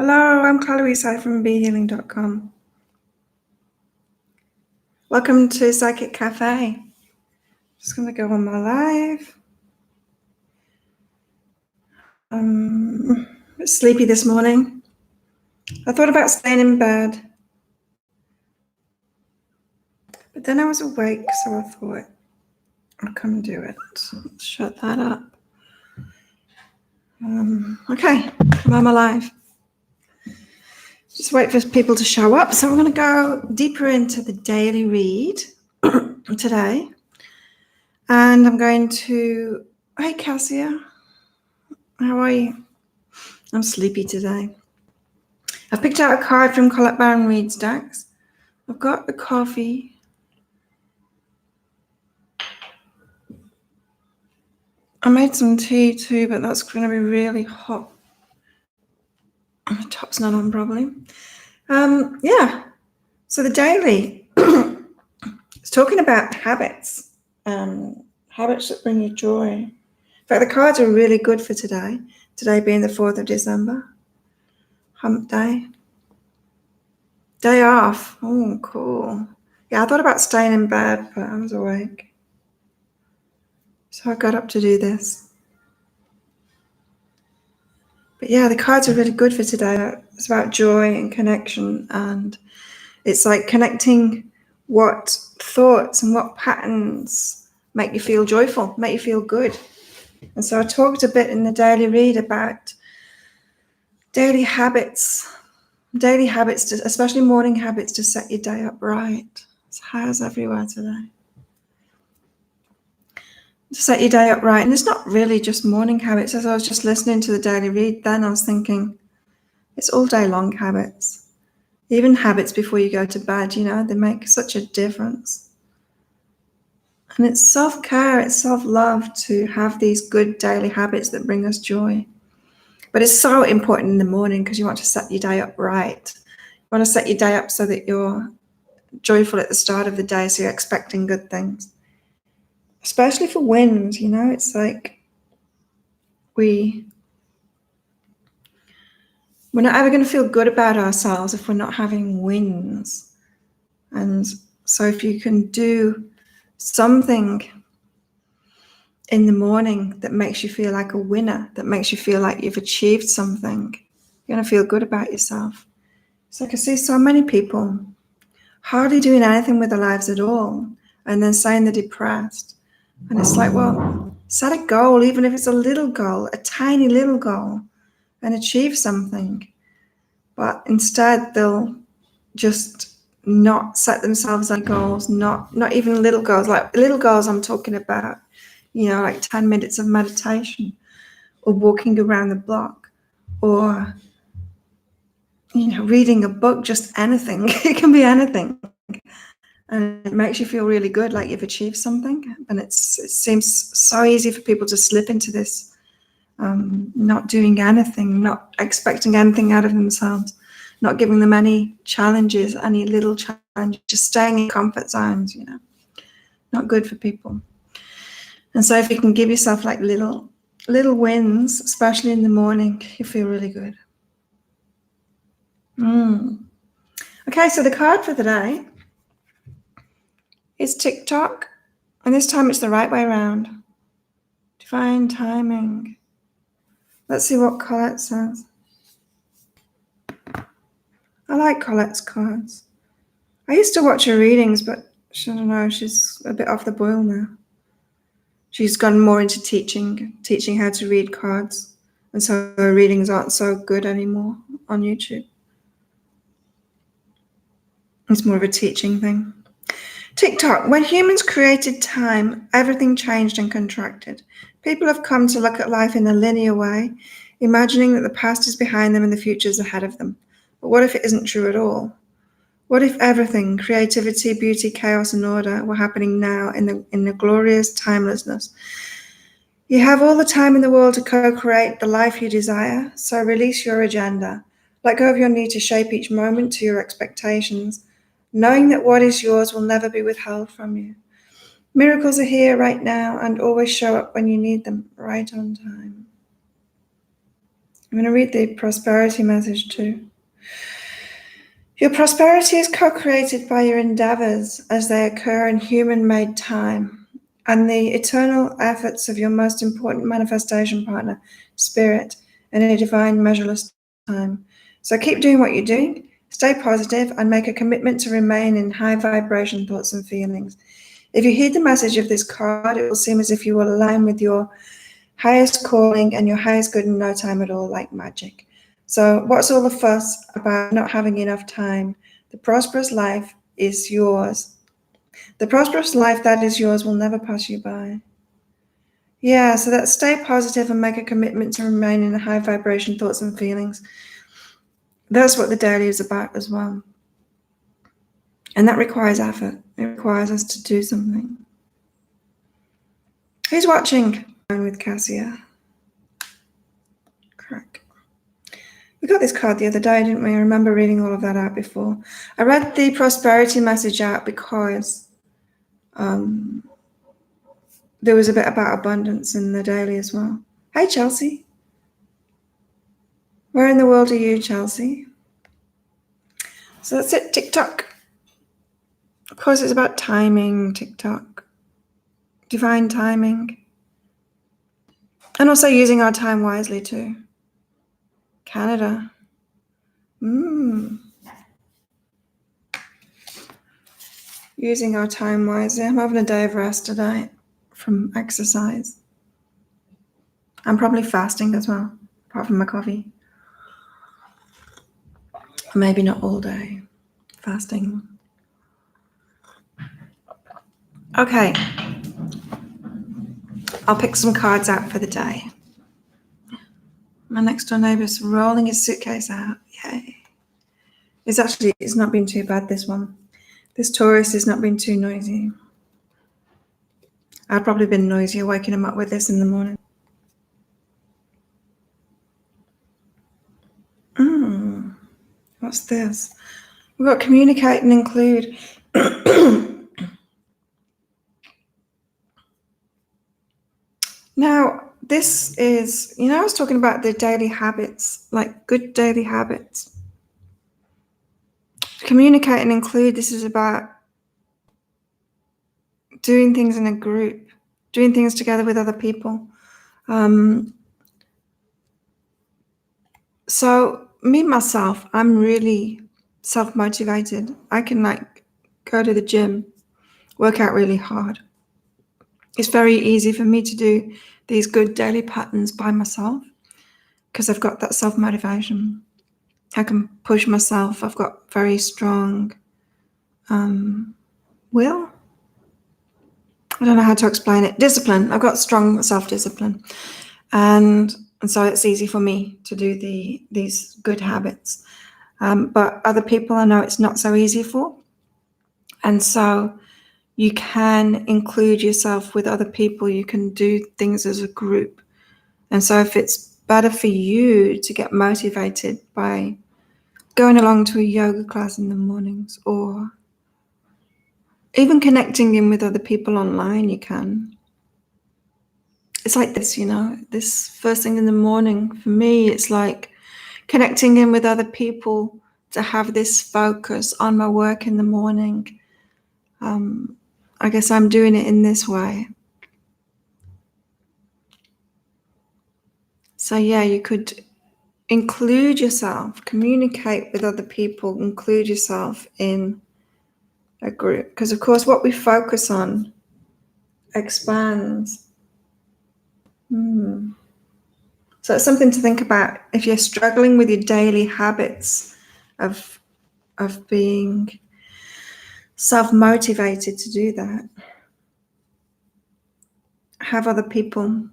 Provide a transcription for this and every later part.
Hello, I'm Chloe Sai from BeHealing.com. Welcome to Psychic Cafe. Just going to go on my live. I'm a bit sleepy this morning. I thought about staying in bed, but then I was awake, so I thought I'd come and do it. Let's shut that up. Okay, I'm on my live. Just wait for people to show up. So we're going to go deeper into the daily read today. And I'm going to... Hey, Cassia. How are you? I'm sleepy today. I've picked out a card from Colette Baron Reid's decks. I've got the coffee. I made some tea too, but that's going to be really hot. The top's not on probably. Yeah. So the daily is talking about habits, habits that bring you joy. In fact, the cards are really good for today. Today being the 4th of December. Hump day. Day off. Oh, cool. Yeah, I thought about staying in bed, but I was awake. So I got up to do this. But yeah, the cards are really good for today. It's about joy and connection, and it's like connecting what thoughts and what patterns make you feel joyful, make you feel good. And so I talked a bit in the daily read about daily habits, especially morning habits to set your day up right. It's how's everywhere today. To set your day up right. And it's not really just morning habits. As I was just listening to the daily read, then I was thinking, it's all day long habits. Even habits before you go to bed, they make such a difference. And it's self-care, it's self-love to have these good daily habits that bring us joy. But it's so important in the morning because you want to set your day up right. You want to set your day up so that you're joyful at the start of the day, so you're expecting good things. Especially for wins, it's like we're not ever going to feel good about ourselves if we're not having wins. And so if you can do something in the morning that makes you feel like a winner, that makes you feel like you've achieved something, you're going to feel good about yourself. It's like I see so many people hardly doing anything with their lives at all, and then saying they're depressed. And it's like, well, set a goal, even if it's a little goal, a tiny little goal, and achieve something. But instead, they'll just not set themselves any goals, not even little goals. Like little goals I'm talking about, like 10 minutes of meditation, or walking around the block, or reading a book, just anything. It can be anything. And it makes you feel really good, like you've achieved something. And it seems so easy for people to slip into this, not doing anything, not expecting anything out of themselves, not giving them any challenges, any little challenges, just staying in comfort zones, not good for people. And so if you can give yourself like little wins, especially in the morning, you feel really good. Okay, so the card for the day is TikTok, and this time it's the right way around. Divine timing. Let's see what Colette says. I like Colette's cards. I used to watch her readings, but I don't know, she's a bit off the boil now. She's gone more into teaching how to read cards, and so her readings aren't so good anymore on YouTube. It's more of a teaching thing. TikTok. When humans created time, everything changed and contracted. People have come to look at life in a linear way, imagining that the past is behind them and the future is ahead of them. But what if it isn't true at all? What if everything, creativity, beauty, chaos, and order, were happening now in the glorious timelessness? You have all the time in the world to co-create the life you desire, so release your agenda. Let go of your need to shape each moment to your expectations, knowing that what is yours will never be withheld from you. Miracles are here right now and always show up when you need them, right on time. I'm going to read the prosperity message too. Your prosperity is co-created by your endeavors as they occur in human-made time and the eternal efforts of your most important manifestation partner, spirit, in a divine measureless time. So keep doing what you're doing, stay positive, and make a commitment to remain in high vibration thoughts and feelings. If you heed the message of this card, it will seem as if you will align with your highest calling and your highest good in no time at all, like magic. So what's all the fuss about not having enough time? The prosperous life is yours. The prosperous life that is yours will never pass you by. Yeah, so that stay positive and make a commitment to remain in high vibration thoughts and feelings. That's what the daily is about as well. And that requires effort. It requires us to do something. Who's watching with Cassia? Correct. We got this card the other day, didn't we? I remember reading all of that out before. I read the prosperity message out because there was a bit about abundance in the daily as well. Hey, Chelsea. Where in the world are you, Chelsea? So that's it, TikTok. Of course, it's about timing, TikTok. Divine timing. And also using our time wisely too. Canada. Using our time wisely. I'm having a day of rest today from exercise. I'm probably fasting as well, apart from my coffee. Maybe not all day. Fasting. Okay. I'll pick some cards out for the day. My next door neighbour's rolling his suitcase out. Yay. It's not been too bad, this one. This tourist has not been too noisy. I've probably been noisier waking him up with this in the morning. What's this? We've got communicate and include. Now, this is, I was talking about the daily habits, like good daily habits. Communicate and include, this is about doing things in a group, doing things together with other people. So me, myself, I'm really self-motivated. I can go to the gym, work out really hard. It's very easy for me to do these good daily patterns by myself because I've got that self-motivation. I can push myself. I've got very strong will. I don't know how to explain it. Discipline. I've got strong self-discipline. And so it's easy for me to do these good habits. But other people I know it's not so easy for. And so you can include yourself with other people. You can do things as a group. And so if it's better for you to get motivated by going along to a yoga class in the mornings or even connecting in with other people online, you can. It's like this, this first thing in the morning. For me, it's like connecting in with other people to have this focus on my work in the morning. I guess I'm doing it in this way. So yeah, you could include yourself, communicate with other people, include yourself in a group. Because of course, what we focus on expands. So it's something to think about if you're struggling with your daily habits of being self-motivated to do that. Have other people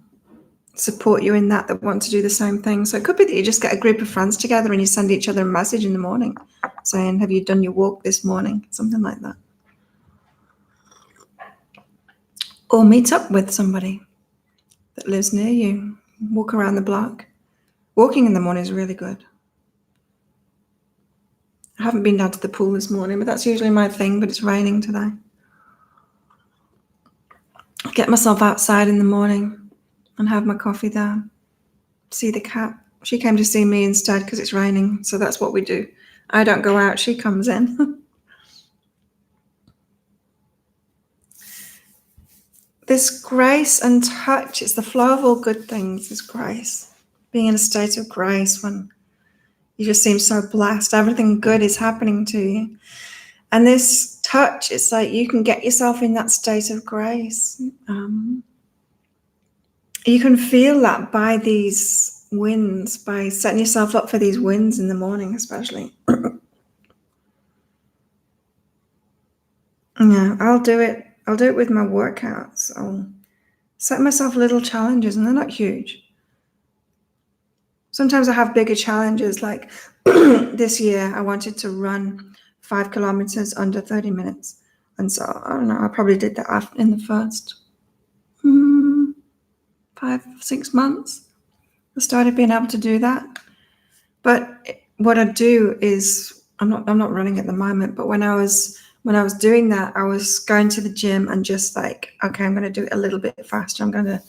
support you in that want to do the same thing. So it could be that you just get a group of friends together and you send each other a message in the morning saying, have you done your walk this morning? Something like that. Or meet up with somebody that lives near you. Walk around the block. Walking in the morning is really good. I haven't been down to the pool this morning, but that's usually my thing, but it's raining today. I get myself outside in the morning and have my coffee there. See the cat She came to see me instead because it's raining. So that's what we do. I don't go out. She comes in. This grace and touch, it's the flow of all good things, is grace. Being in a state of grace when you just seem so blessed. Everything good is happening to you. And this touch, it's like you can get yourself in that state of grace. You can feel that by these wins, by setting yourself up for these wins in the morning, especially. Yeah, I'll do it. I'll do it with my workouts. I'll set myself little challenges, and they're not huge. Sometimes I have bigger challenges, like this year I wanted to run 5 kilometers under 30 minutes. And so, I don't know, I probably did that in the first 5-6 months. I started being able to do that. But what I do is, I'm not running at the moment, but when I was doing that, I was going to the gym and just like, okay, I'm going to do it a little bit faster. I'm going to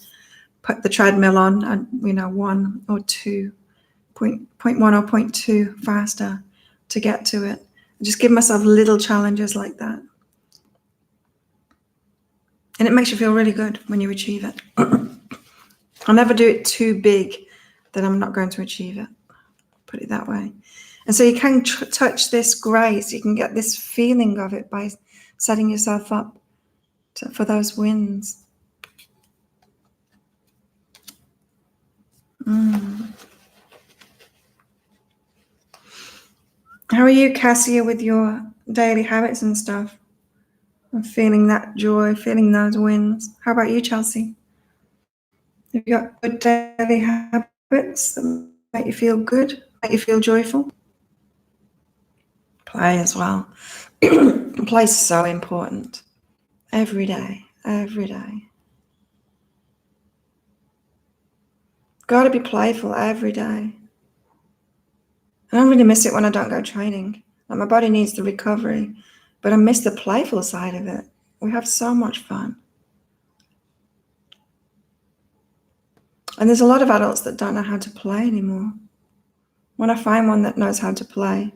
put the treadmill on and 1 or 2, 0.1 or 0.2 faster to get to it. I just give myself little challenges like that. And it makes you feel really good when you achieve it. I'll never do it too big that I'm not going to achieve it. Put it that way. And so you can touch this grace. You can get this feeling of it by setting yourself up for those wins. How are you, Cassia, with your daily habits and stuff? I'm feeling that joy, feeling those wins. How about you, Chelsea? Have you got good daily habits that make you feel good, make you feel joyful? Play as well. Play is so important. Every day, every day. Got to be playful every day. I don't really miss it when I don't go training. Like, my body needs the recovery, but I miss the playful side of it. We have so much fun. And there's a lot of adults that don't know how to play anymore. When I find one that knows how to play,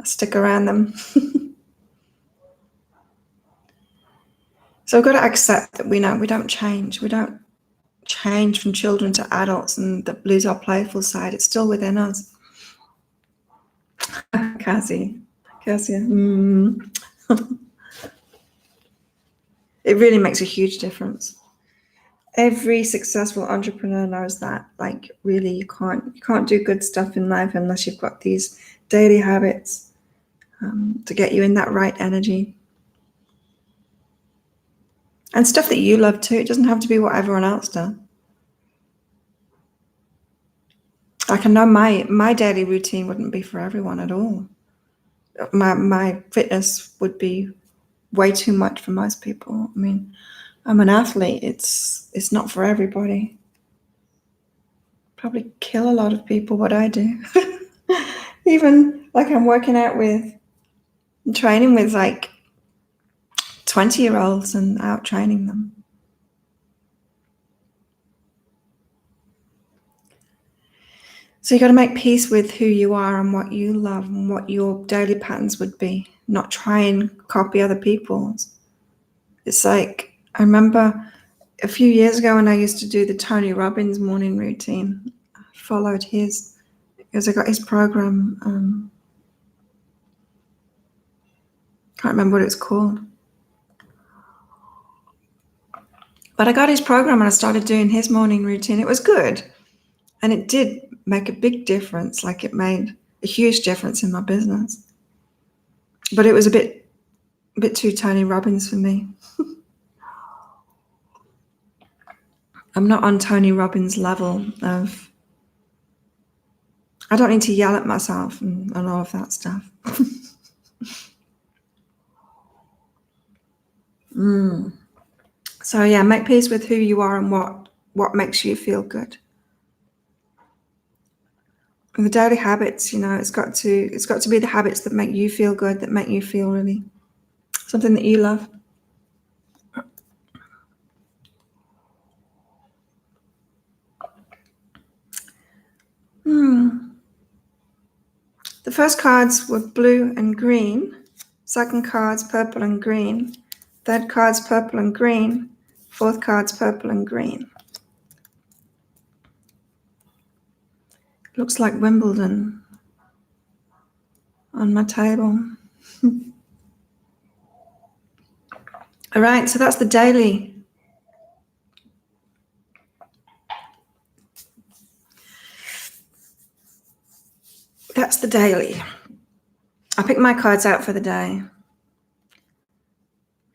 I stick around them. So we've got to accept that we don't change. We don't change from children to adults and lose our playful side. It's still within us. Cassia. It really makes a huge difference. Every successful entrepreneur knows that. Like, really, you can't do good stuff in life unless you've got these daily habits to get you in that right energy. And stuff that you love too. It doesn't have to be what everyone else does. Like, I know my daily routine wouldn't be for everyone at all. My fitness would be way too much for most people. I mean, I'm an athlete. It's not for everybody. Probably kill a lot of people what I do. Even like I'm working out with, training with like 20-year-olds and out training them. So you got to make peace with who you are and what you love and what your daily patterns would be. Not try and copy other people's. It's like, I remember a few years ago when I used to do the Tony Robbins morning routine. I followed his, because I got his program. Can't remember what it's called. But I got his program and I started doing his morning routine. It was good. And it did make a big difference. Like, it made a huge difference in my business. But it was a bit too Tony Robbins for me. I'm not on Tony Robbins' level of, I don't need to yell at myself and all of that stuff. So yeah, make peace with who you are and what makes you feel good. And the daily habits, it's got to be the habits that make you feel good, that make you feel really something that you love. The first cards were blue and green. Second card's purple and green. Third card's purple and green. Fourth card's purple and green. Looks like Wimbledon on my table. All right, so that's the daily. That's the daily. I picked my cards out for the day.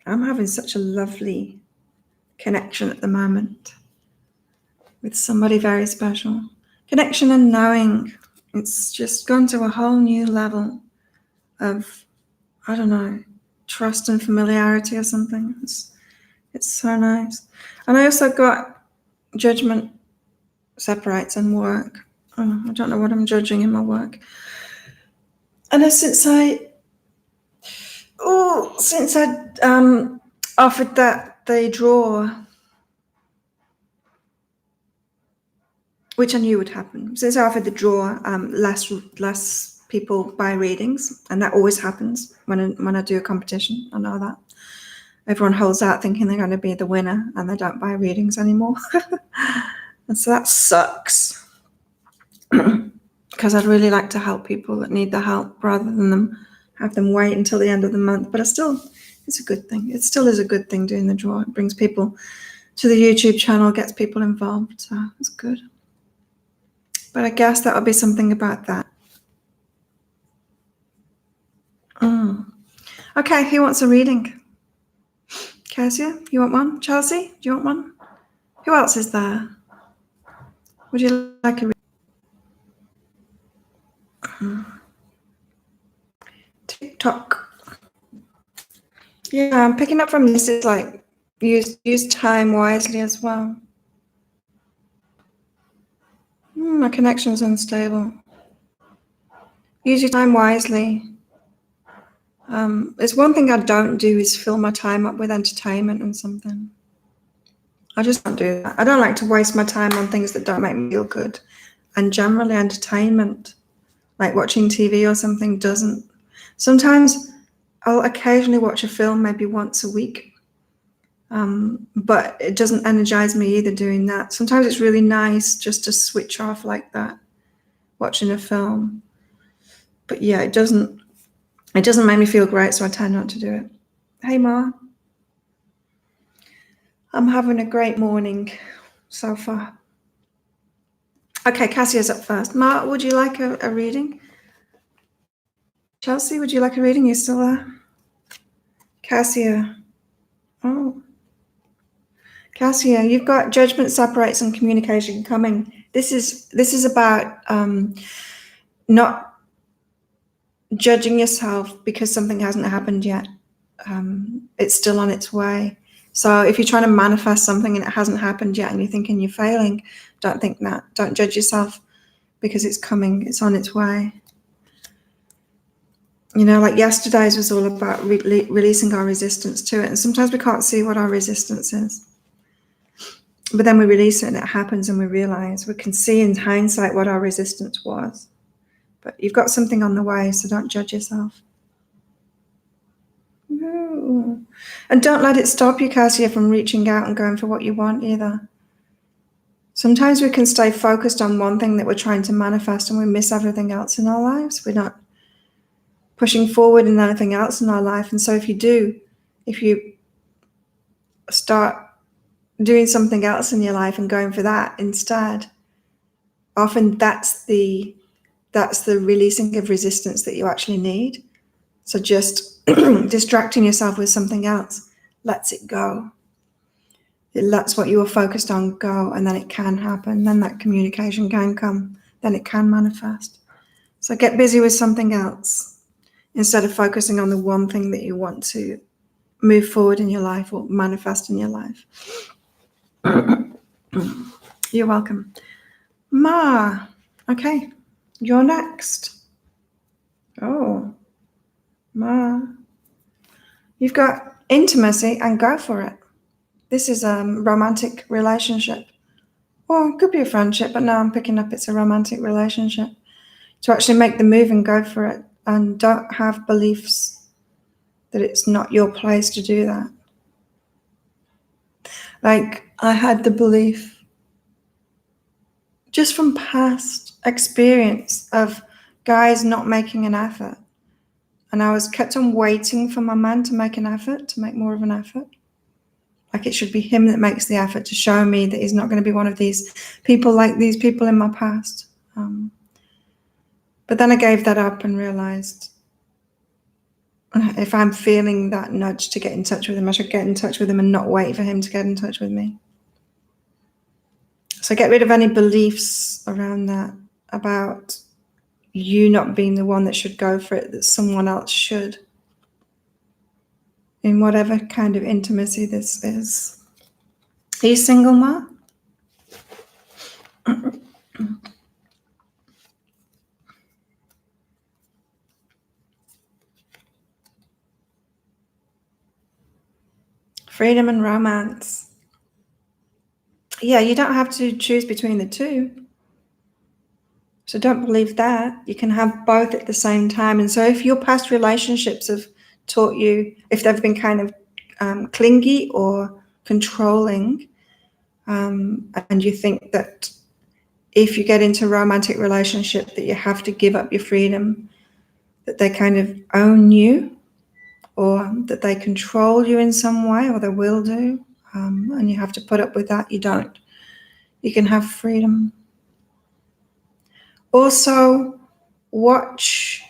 I'm having such a lovely connection at the moment with somebody very special. Connection and knowing. It's just gone to a whole new level of, I don't know, trust and familiarity or something. It's so nice. And I also got judgment separates and work. Oh, I don't know what I'm judging in my work. And since I offered that the draw, which I knew would happen. Since I offered the draw, less people buy readings, and that always happens when I do a competition. I know that. Everyone holds out thinking they're going to be the winner, and they don't buy readings anymore. And so that sucks. Because I'd really like to help people that need the help rather than have them wait until the end of the month. But it's a good thing. It still is a good thing doing the draw. It brings people to the YouTube channel, gets people involved. So it's good. But I guess that'll be something about that. Okay, who wants a reading? Cassia, you want one? Chelsea, do you want one? Who else is there? Would you like a reading? TikTok. Yeah, I'm picking up from this. It's like use time wisely as well. My connection's unstable. Use your time wisely. It's one thing I don't do is fill my time up with entertainment and something. I just don't do that. I don't like to waste my time on things that don't make me feel good. And generally entertainment, like watching TV or something, doesn't. Sometimes I'll occasionally watch a film maybe once a week. But it doesn't energize me either doing that. Sometimes it's really nice just to switch off like that, watching a film. But yeah, it doesn't make me feel great, so I tend not to do it. Hey, Ma. I'm having a great morning so far. Okay, Cassia's up first. Ma, would you like a reading? Chelsea, would you like a reading? You still there? Cassia. Oh. Cassia, you've got judgment separates and communication coming. This is about not judging yourself because something hasn't happened yet. It's still on its way. So if you're trying to manifest something and it hasn't happened yet and you're thinking you're failing, don't think that. Don't judge yourself because it's coming. It's on its way. You know, like yesterday's was all about releasing our resistance to it. And sometimes we can't see what our resistance is. But then we release it and it happens and we realize, we can see in hindsight what our resistance was. But you've got something on the way, so don't judge yourself. No. And don't let it stop you, Cassia, from reaching out and going for what you want either. Sometimes we can stay focused on one thing that we're trying to manifest and we miss everything else in our lives. We're not pushing forward in anything else in our life. And so if you start doing something else in your life and going for that instead, often that's the releasing of resistance that you actually need. So just distracting yourself with something else lets it go. It lets what you were focused on go, and then it can happen. Then that communication can come. Then it can manifest. So get busy with something else instead of focusing on the one thing that you want to move forward in your life or manifest in your life. You're welcome. Ma, okay, you're next. Oh, Ma, you've got intimacy and go for it. This is a romantic relationship. Or it could be a friendship, but now I'm picking up it's a romantic relationship. To actually make the move and go for it, and don't have beliefs that it's not your place to do that. Like, I had the belief just from past experience of guys not making an effort. And I was kept on waiting for my man to make an effort, to make more of an effort. Like, it should be him that makes the effort to show me that he's not going to be one of these people like these people in my past. But then I gave that up and realized if I'm feeling that nudge to get in touch with him, I should get in touch with him and not wait for him to get in touch with me. So get rid of any beliefs around that, about you not being the one that should go for it, that someone else should, in whatever kind of intimacy this is. Are you single, Ma? Freedom and romance. Yeah, you don't have to choose between the two. So don't believe that. You can have both at the same time. And so if your past relationships have taught you, if they've been kind of clingy or controlling, and you think that if you get into a romantic relationship that you have to give up your freedom, that they kind of own you, or that they control you in some way, or they will do, and you have to put up with that, you don't. You can have freedom. Also, watch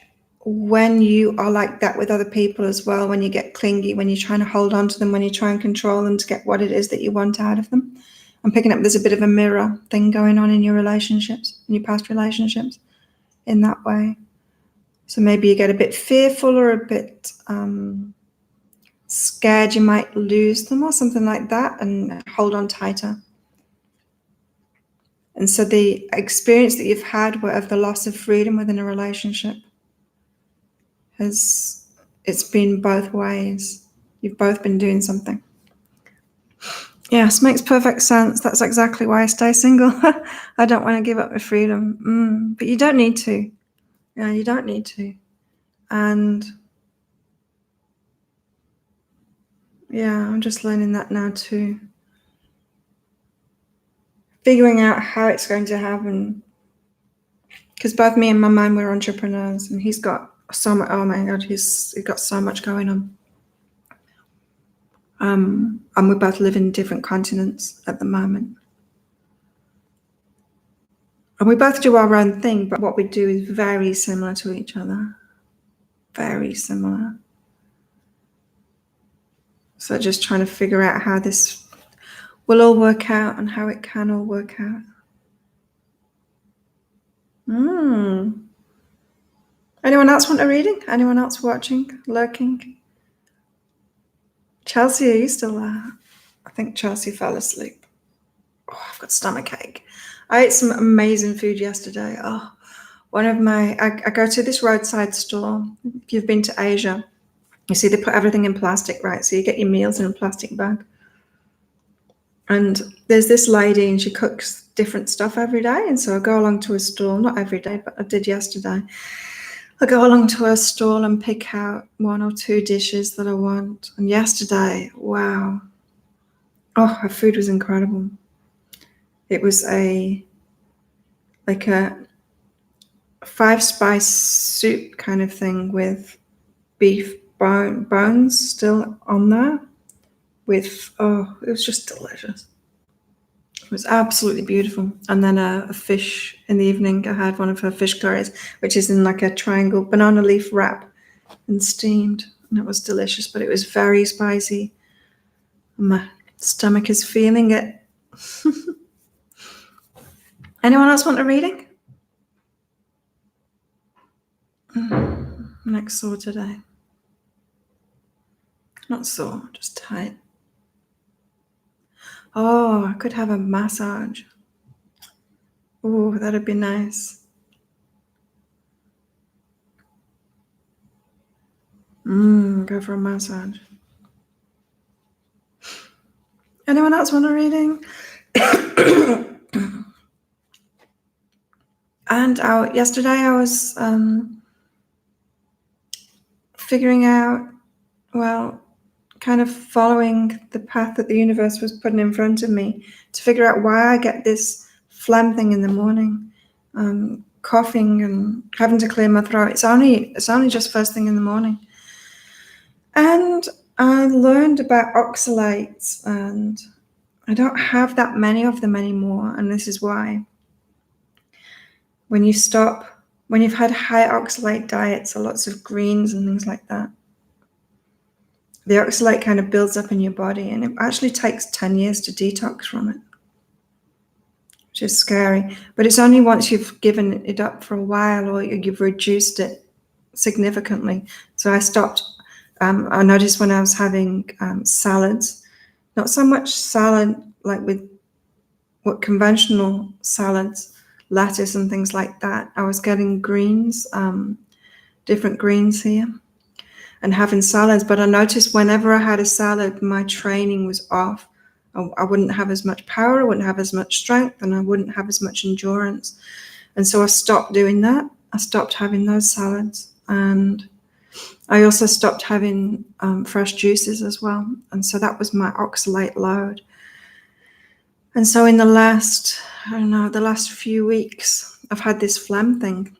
when you are like that with other people as well, when you get clingy, when you're trying to hold on to them, when you try and control them to get what it is that you want out of them. I'm picking up there's a bit of a mirror thing going on in your relationships, in your past relationships, in that way. So maybe you get a bit fearful or a bit scared you might lose them or something like that, and hold on tighter. And so the experience that you've had of the loss of freedom within a relationship it's been both ways. You've both been doing something. Yes, makes perfect sense. That's exactly why I stay single. I don't want to give up my freedom. But you don't need to. Yeah, you don't need to. And yeah, I'm just learning that now too. Figuring out how it's going to happen. Because both me and my man, we're entrepreneurs, and he's got so much, oh my God, he's got so much going on. And we both live in different continents at the moment. And we both do our own thing, but what we do is very similar to each other. Very similar. So just trying to figure out how this will all work out and how it can all work out. Anyone else want a reading? Anyone else watching, lurking? Chelsea, are you still there? I think Chelsea fell asleep. Oh, I've got stomachache. I ate some amazing food yesterday. I go to this roadside store. If you've been to Asia, you see they put everything in plastic, right? So you get your meals in a plastic bag. And there's this lady, and she cooks different stuff every day. And so I go along to a stall, not every day, but I did yesterday. I go along to her stall and pick out 1 or 2 dishes that I want. And yesterday, wow. Oh, her food was incredible. It was a 5-spice soup kind of thing with beef bones still on there. It was just delicious. It was absolutely beautiful. And then a fish in the evening. I had one of her fish curries, which is in like a triangle banana leaf wrap and steamed. And it was delicious, but it was very spicy. My stomach is feeling it. Anyone else want a reading? Next sore today. Not sore, just tight. Oh, I could have a massage. Oh, that'd be nice. Go for a massage. Anyone else want a reading? And yesterday I was figuring out, well, kind of following the path that the universe was putting in front of me to figure out why I get this phlegm thing in the morning, coughing and having to clear my throat. It's only just first thing in the morning. And I learned about oxalates, and I don't have that many of them anymore, and this is why. When you've had high oxalate diets, or lots of greens and things like that, the oxalate kind of builds up in your body, and it actually takes 10 years to detox from it, which is scary. But it's only once you've given it up for a while or you've reduced it significantly. So I stopped. I noticed when I was having salads, not so much salad like with what conventional salads, lettuce and things like that. I was getting greens, different greens here, and having salads. But I noticed whenever I had a salad, my training was off. I wouldn't have as much power, I wouldn't have as much strength, and I wouldn't have as much endurance. And so I stopped doing that. I stopped having those salads. And I also stopped having fresh juices as well. And so that was my oxalate load. And so in the last few weeks, I've had this phlegm thing.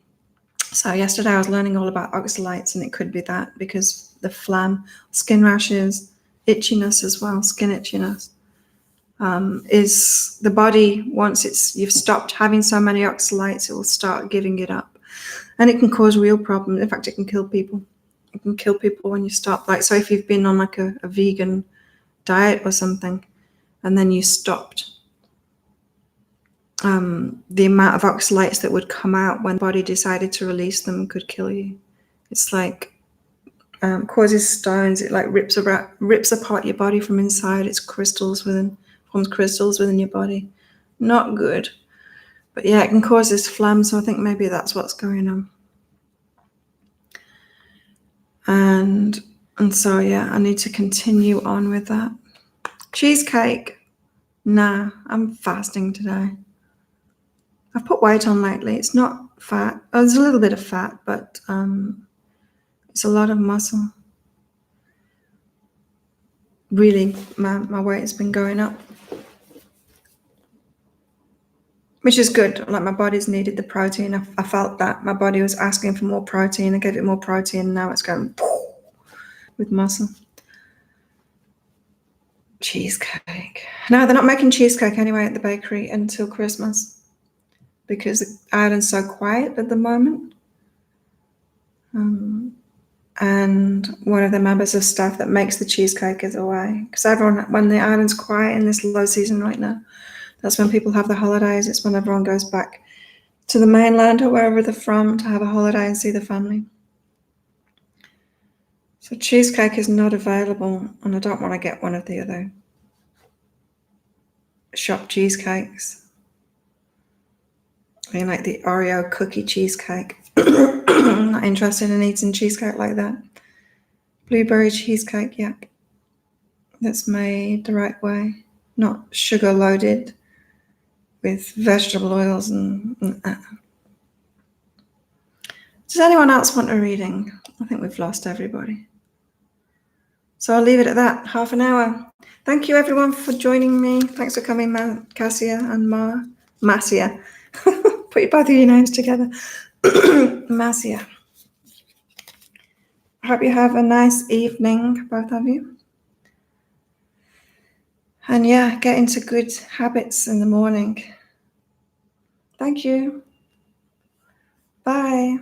So yesterday I was learning all about oxalates, and it could be that, because the phlegm, skin rashes, itchiness as well, skin itchiness, is the body, once you've stopped having so many oxalates, it will start giving it up. And it can cause real problems. In fact, it can kill people. It can kill people when you stop. Like, so if you've been on like a vegan diet or something, and then you stopped, the amount of oxalates that would come out when the body decided to release them could kill you. It's like causes stones. It like rips apart your body from inside. It's forms crystals within your body. Not good. But yeah, it can cause this phlegm. So I think maybe that's what's going on. And so yeah, I need to continue on with that. Cheesecake. Nah, I'm fasting today. I've put weight on lately. It's not fat. Oh, there's a little bit of fat, but it's a lot of muscle. Really, my weight has been going up, which is good. Like, my body's needed the protein. I felt that my body was asking for more protein. I gave it more protein, and now it's going with muscle. Cheesecake. No, they're not making cheesecake anyway at the bakery until Christmas, because Ireland's so quiet at the moment. And one of the members of staff that makes the cheesecake is away, because when the island's quiet in this low season right now, that's when people have the holidays. It's when everyone goes back to the mainland or wherever they're from to have a holiday and see the family. So cheesecake is not available, and I don't want to get one of the other shop cheesecakes. I mean, like the Oreo cookie cheesecake. I'm not interested in eating cheesecake like that. Blueberry cheesecake, yeah. That's made the right way, not sugar loaded with vegetable oils and Does anyone else want a reading? I think we've lost everybody. So I'll leave it at that, half an hour. Thank you everyone for joining me. Thanks for coming, Cassia and Massia. Put both of your names together. Massia. I hope you have a nice evening, both of you. And yeah, get into good habits in the morning. Thank you. Bye.